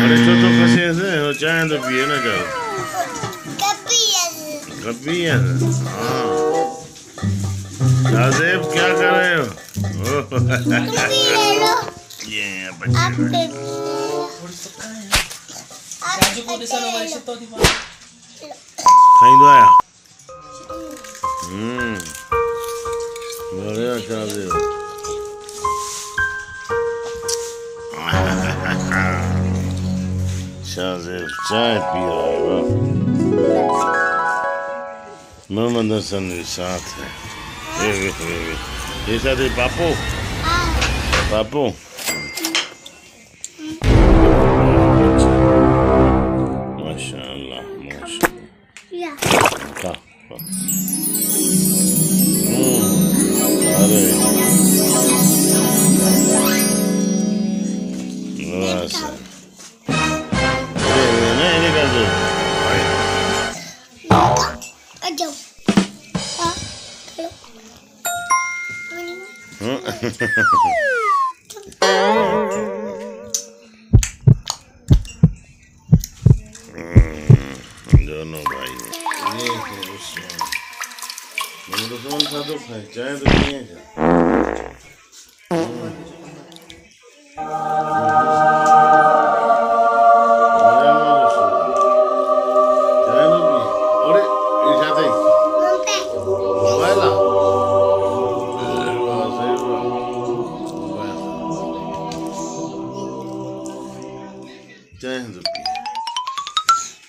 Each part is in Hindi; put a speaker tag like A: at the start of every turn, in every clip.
A: अरे तो कसे से हो चाय तो पिए ना जाओ कभी है हाँ शाहजेब क्या कर रहे हो ये बच्चे कहीं तो आया बढ़िया शाहजेब शाहजेब चाय पी रहा है मोहम्मद हसन के साथ है ये साथ है पापो पापो माशाल्लाह माशाल्लाह अरे दोनों भाई ये मैंने तो कौन सा तो खाए चाय तो नहीं है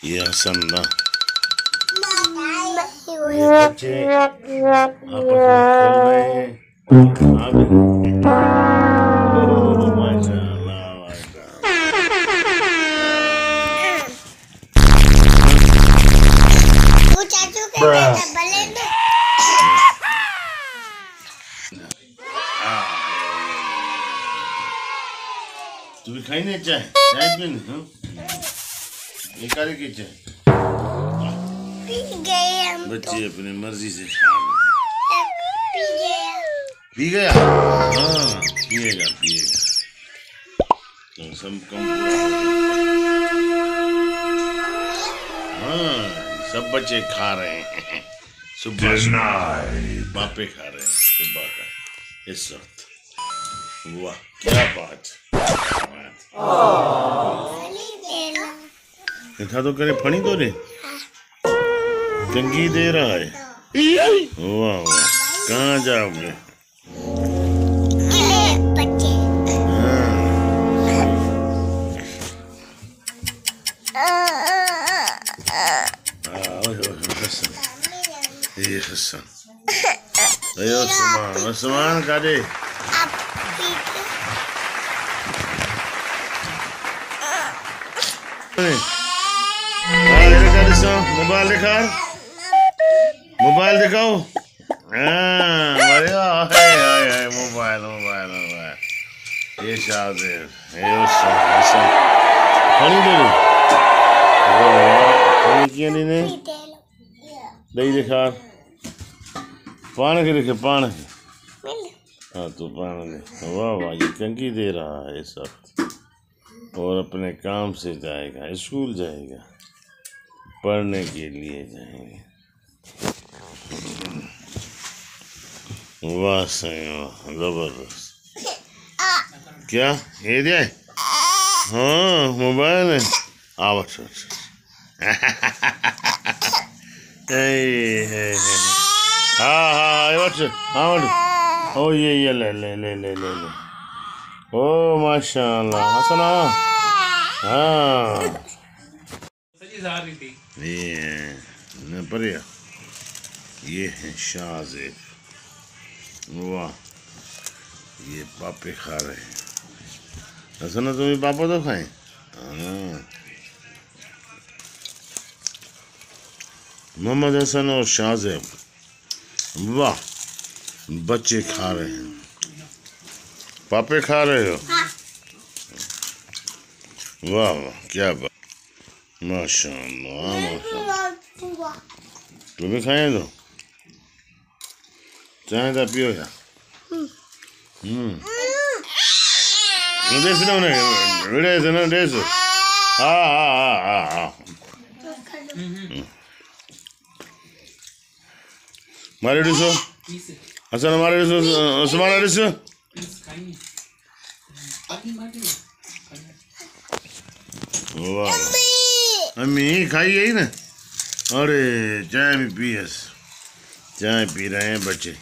A: ये हसन ना ये बच्चे आपस में खेल रहे हैं तू भी खाई नहीं चाय चाय पीनी निकाले की चाय बच्चे अपनी मर्जी से पी गया हाँ पिएगा पिएगा तो सब कम हाँ सब बच्चे खा रहे हैं सुबह बापे खा रहे हैं सुबह का इस वक्त वाह क्या बात देखा तो करे फणी तो रे कंगी दे रहा है वाह वाह कहाँ जाओगे ये हसन अयो सामान का दे मोबाइल दिखाओ मोबाइल मोबाइल मोबाइल ये शाहजेब ये हसन फणी दे फणी किया ने दही दिखा पान के देखे पान के हाँ तो पान दे वाह वाह ये कंगी दे रहा है सब और अपने काम से जाएगा स्कूल जाएगा पढ़ने के लिए जाएंगे वाह सही वाह जबरदस्त क्या ये दे हाँ मोबाइल है आवाज हाँ हाँ हाँ ओ ये ले ले ले ले ले ले ओ माशाल्लाह हसना हाँ ये बढ़िया ये है शाहजेब वाह ये पापे खा रहे हैं हसना तुम्हें पापा तो खाए मोहम्मद हसन और शाहजेब वाह बच्चे खा रहे हैं पापे खा रहे हो वाह वाह क्या बात माशाअल्लाह माशाअल्लाह तुम्हें खाए तो चाय तो पियो यार देश ना देश हाँ मारे डिसो अच्छा हमारे डिसो उस्मान डिसो वाह अम्मी खाई गई ना। अरे चाय भी पी चाय पी रहे हैं बच्चे।